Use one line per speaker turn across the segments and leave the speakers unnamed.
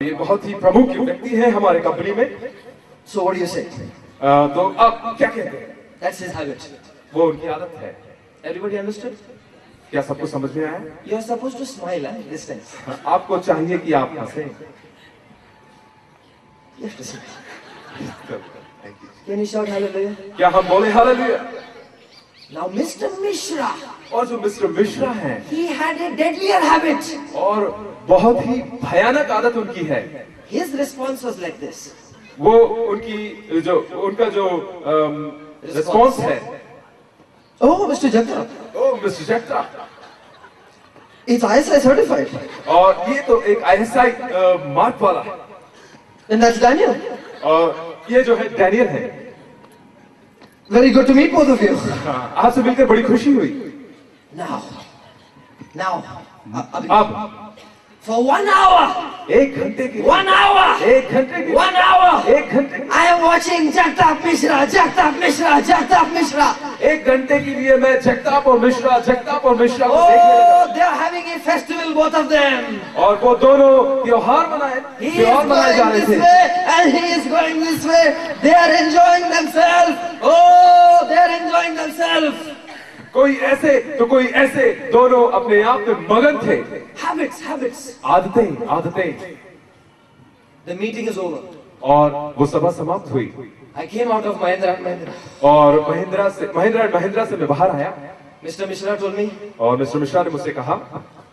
ये बहुत ही प्रमुख व्यक्ति है हमारे कंपनी में।
So what do you say?
तो आप क्या कहते हैं?
That's his habit.
वो उनकी आदत है।
Everybody understood?
क्या सबको समझ में आया?
You are supposed to smile, this time.
आपको चाहिए कि आप हंसें।
You have to smile. Can you shout hallelujah?
क्या हम बोले हालेलुया?
Now Mr. Mishra,
और जो मिस्टर मिश्रा हैं,
he had a deadlier habit.
और बहुत ही भयानक आदत उनकी है।
His response was like this.
वो उनका जो रिस्पॉन्स है।
Oh, Mr. Jagtap.
Oh mister Jagtap,
It's ISI certified.
और ये तो एक ISI मार्क वाला है।
And that's Daniel.
और ये जो है डैनियल है।
Very good to meet both of you.
आपसे मिलकर बड़ी खुशी हुई।
Now,
अब
for 1 hour,
एक घंटे की
1 hour,
एक घंटे की
1 hour,
एक घंटे
I am watching Jagtap Mishra, Jagtap Mishra, Jagtap Mishra.
एक घंटे के लिए मैं जगताप और मिश्रा को देखने लगा।
Oh, they are having a festival, both of them.
और वो दोनों त्योहार मनाए
He is
जा रहे
going this
थे।
way and he is going this way. They are enjoying themselves. Oh, they are enjoying themselves.
कोई ऐसे दोनों अपने आप में मगन थे।
Habits.
आदतें।
The meeting is over.
और वो सभा समाप्त हुई
I came out of Mahindra and Mahindra.
और महिंद्रा से मैं बाहर आया
Mr. Mishra told me,
और मिस्टर मिश्रा ने मुझसे कहा,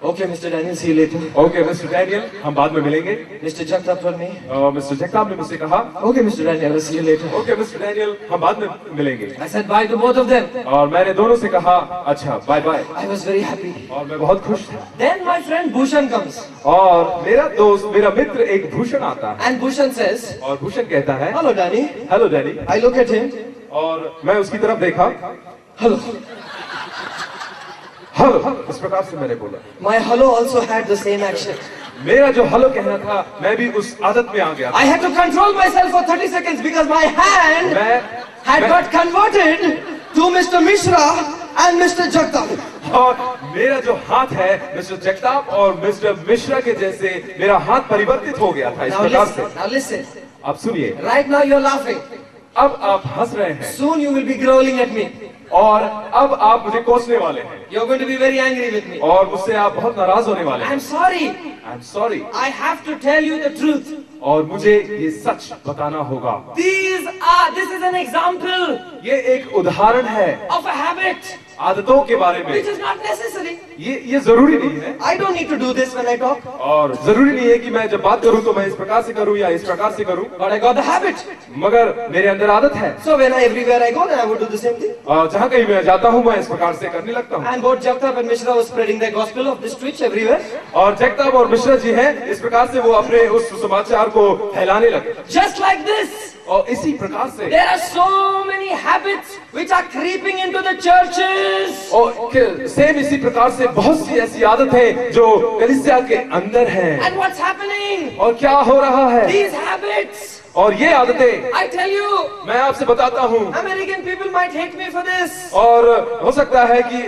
okay, Mr. Daniel, see you later.
Okay mister Daniel, हम बाद में मिलेंगे।
Mr. Jagtap told me,
और मिस्टर जगताप ने मुझसे कहा,
okay, Mr. Daniel, I'll see you later.
Okay mister Daniel, हम बाद में मिलेंगे।
I said bye to both of them.
और मैंने दोनों से कहा, अच्छा bye bye.
I was very happy.
और मैं बहुत खुश था।
Then my friend Bhushan comes.
और मेरा मित्र एक भूषण आता है।
And Bhushan says,
और भूषण कहता है,
hello, Danny.
Hello Danny.
I look at him.
और मैं उसकी तरफ देखा,
Hello.
हेलो, इस प्रकार से मैंने बोला।
My hello also had the same action.
मेरा जो हेलो कहना था, मैं भी उस आदत में आ गया था।
I had to control myself for 30 seconds because my hand had got converted to Mr. Mishra and Mr. Jagtap.
और मेरा जो हाथ है मिस्टर जगताप और मिस्टर मिश्रा के जैसे मेरा हाथ परिवर्तित हो गया था इस प्रकार से।
Now listen.
आप सुनिए,
Right now you're laughing.
अब आप हंस रहे हैं
Soon you will be growling at me.
और अब आप मुझे कोसने वाले हैं
You're going to be very angry with me.
और मुझसे आप बहुत नाराज होने वाले हैं।
I'm sorry.
I'm sorry।
I have to tell you the truth.
और मुझे ये सच बताना होगा।
This is an example
ये एक उदाहरण है
of a habit
आदतों के बारे में।
which is not necessary.
ये जरूरी नहीं है।
I don't need to do this when I talk.
और जरूरी नहीं है कि मैं जब बात करूं तो मैं इस प्रकार से करूं या इस प्रकार से करूं।
But I got the habit.
मगर मेरे अंदर आदत है।
So everywhere I go, then I would do the same thing.
जहाँ कहीं मैं जाता हूँ मैं इस प्रकार से करने लगता हूँ।
And both Jagtap and Mishra were spreading the gospel of this twitch everywhere.
और जगताप और मिश्रा जी हैं, इस प्रकार से वो अपने उस सुसमाचार को फैलाने लगे।
Just like this.
और इसी प्रकार से
There are so many habits which are creeping into the churches.
और सेम इसी प्रकार से बहुत सी ऐसी आदतें जो कलीसिया के अंदर हैं।
And what's happening?
और क्या हो रहा है?
These habits.
और ये आदतें
I tell you,
मैं आपसे बताता हूँ।
American people might hate me for this.
और हो सकता है कि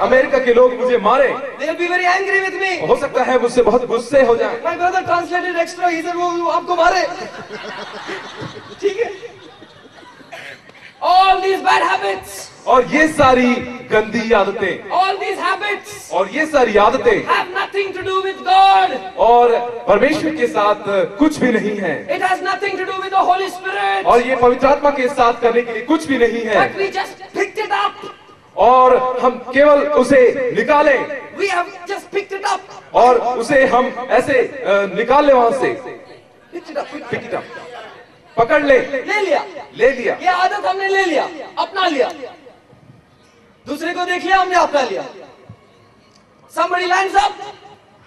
अमेरिका के लोग मुझे मारे।
They'll be very angry with me.
हो सकता है मुझसे बहुत गुस्से हो जाएं।
My brother translated extra. He said, वो आपको मारे। ठीक है? All these bad habits.
और ये सारी गंदी आदतें,
All these habits
और ये सारी आदतें
have nothing to do with God.
और परमेश्वर के साथ कुछ भी नहीं है।
It has nothing to do with the Holy Spirit.
और ये पवित्र आत्मा के साथ करने के लिए कुछ भी नहीं है।
But we just picked it up.
और हम केवल उसे निकालें
We have just picked it up.
और उसे हम ऐसे निकाल ले वहां से। Pick it up. पकड़ ले
ले लिया। ये आदत हमने ले लिया, अपना लिया। दूसरे को देख लिया, हमने अपना लिया। Somebody lands up.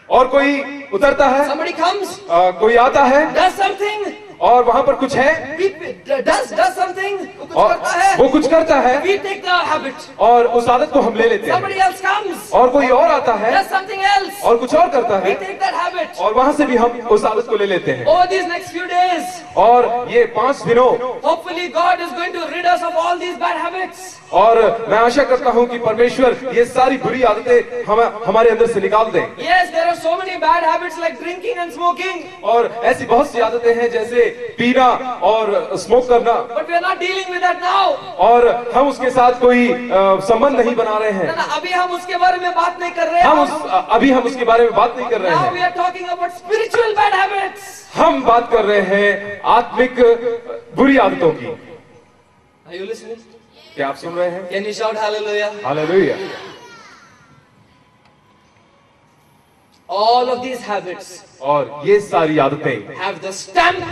और कोई उतरता है,
Somebody comes.
कोई आता है
Does something.
और वहां पर कुछ है।
We does something, कुछ
और
करता है,
वो कुछ करता है
we take the habit.
और उस आदत को हम ले लेते हैं।
Somebody else comes,
और कोई और आता है
does something else,
और कुछ और करता
we
है
take that habit.
और वहां से भी हम उस आदत को ले लेते हैं।
Over these next few days,
और ये 5 दिनों
hopefully God is going to rid us of all these bad habits.
और मैं आशा करता हूं कि परमेश्वर ये सारी बुरी आदतें हमारे अंदर से निकाल दें।
Yes, there are so many bad habits like drinking and smoking,
और ऐसी बहुत सी आदतें हैं जैसे पीना और स्मोक करना,
but we are not dealing with that now.
और हम उसके साथ कोई संबंध नहीं बना रहे हैं।
ना, अभी हम उसके बारे में बात नहीं कर रहे
अभी हम उसके बारे में बात नहीं कर रहे
Now we
हैं।
are talking about spiritual bad habits.
हम बात कर रहे हैं आत्मिक बुरी आदतों की।
Are you listening?
क्या आप सुन रहे हैं?
Can you shout hallelujah?
Hallelujah.
All of these habits
और ये सारी आदतें
have the stamp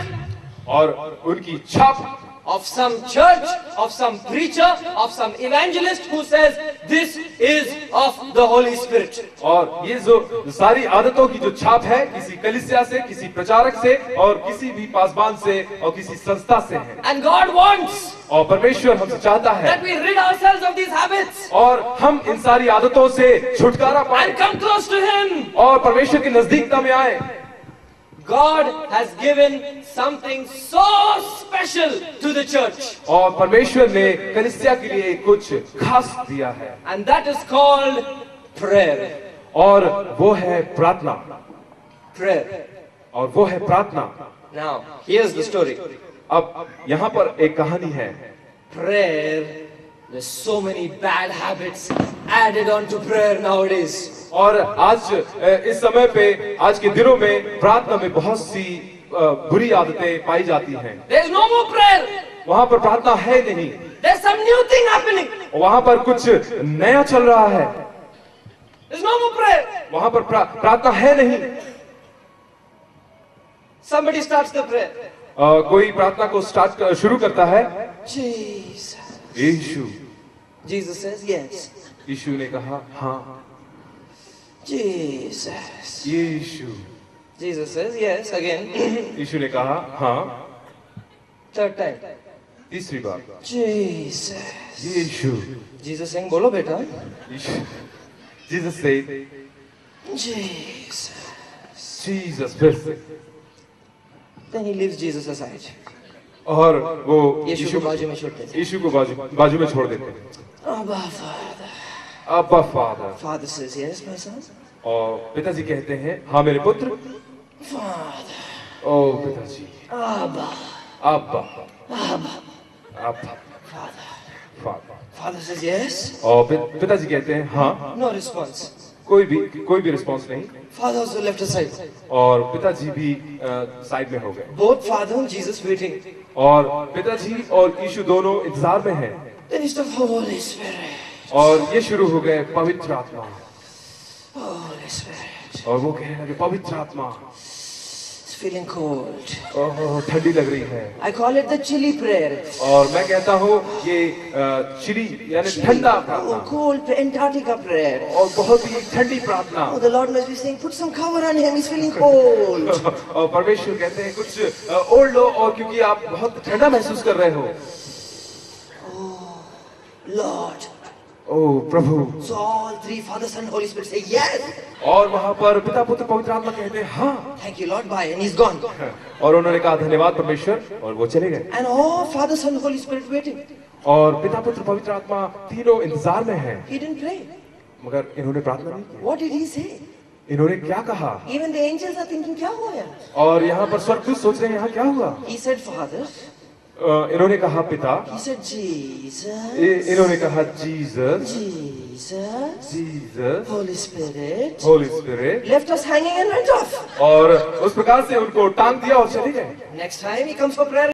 और उनकी छाप
of some church, of some preacher, of some evangelist who says this is of the Holy Spirit.
और ये जो सारी आदतों की जो छाप है किसी कलीसिया से, किसी प्रचारक से और किसी भी पासबान से और किसी संस्था से है।
And God wants
और परमेश्वर हमसे चाहता है
that we rid ourselves of these habits
और हम इन सारी आदतों से छुटकारा पाएं
and come close to Him.
और परमेश्वर की नजदीकता में आए।
God has given something so special to the church,
और परमेश्वर ने कलीसिया के लिए कुछ खास दिया है
and that is called prayer.
और वो है प्रार्थना।
Prayer.
और वो है प्रार्थना।
Now, here's the story.
अब यहाँ पर एक कहानी है।
Prayer. There's so many bad habits added on to prayer nowadays.
और आज इस समय पे आज के दिनों में प्रार्थना में बहुत सी बुरी आदतें पाई जाती हैं।
There's no more prayer.
वहाँ पर प्रार्थना है नहीं।
There's some new thing happening.
वहाँ पर कुछ नया चल रहा है।
There's no more prayer.
वहाँ पर प्रार्थना है नहीं।
Somebody starts the prayer.
कोई प्रार्थना को शुरू करता है।
Jesus.
यीशु।
Jesus says yes.
यीशु ने कहा हाँ।
Jesus.
यीशु।
Jesus says yes again.
यीशु ने कहा हाँ।
Third time.
तीसरी बार।
Jesus.
यीशु।
Jesus saying बोलो बेटा.
Jesus said
Jesus.
Jesus फिर से।
Then he leaves Jesus aside.
और वो
यीशु को बाजू में छोड़ देते.
यीशु को बाजू में छोड़ देते हैं।
Abba Father.
अब्बा father.
Father says yes, my son.
और पिताजी कहते हैं हाँ मेरे पुत्र।
Father.
ओ पिताजी।
Abba.
अब्बा।
Abba.
अब्बा।
Father.
Father.
Father says yes.
और पिताजी कहते हैं हाँ।
No response.
कोई भी रिस्पॉन्स नहीं।
Father also left aside.
और पिताजी भी साइड में हो गए।
Both father and Jesus waiting.
और पिताजी और यीशु दोनों इंतजार में हैं।
Then he starts Holy Spirit.
और ये शुरू हो गए पवित्र आत्मा।
Holy Spirit.
और वो कहने लगे पवित्र आत्मा।
It's feeling cold.
ओह ठंडी लग रही है।
I call it the chilly prayer.
और मैं कहता हूँ ये चिली यानी ठंडा प्रार्थना।
Oh, cold Antarctica prayer.
और बहुत ही ठंडी प्रार्थना।
Oh, the Lord must be saying, put some cover on him. He's feeling cold.
और परमेश्वर कहते हैं कुछ ओढ़ लो और क्योंकि आप बहुत ठंडा महसूस कर रहे हो।
Oh, Lord.
ओह प्रभु।
So all three, Father, Son, Holy Spirit say yes.
और वहाँ पर पिता पुत्र पवित्र आत्मा कहते हैं हाँ।
Thank you, Lord. Bye. And he's gone.
और उन्होंने कहा धन्यवाद परमेश्वर और वो चले गए।
And all Father, Son, Holy Spirit waiting.
और पिता पुत्र पवित्र आत्मा तीनों इंतजार में हैं।
He didn't pray.
मगर इन्होंने प्रार्थना नहीं की।
What did he say?
इन्होंने क्या कहा?
Even the angels are thinking, क्या हुआ यार?
और यहाँ पर स्वर्गदूत सोच रहे हैं यहाँ क्या हुआ?
He said, Father.
इन्होंने कहा पिता।
He said, Jesus.
इन्होंने कहा Jesus.
Jesus.
Jesus.
Holy Spirit.
Holi spirit.
Left us hanging and went off.
और उस प्रकार से उनको टांग दिया और चले गए।
Next time he comes for prayer.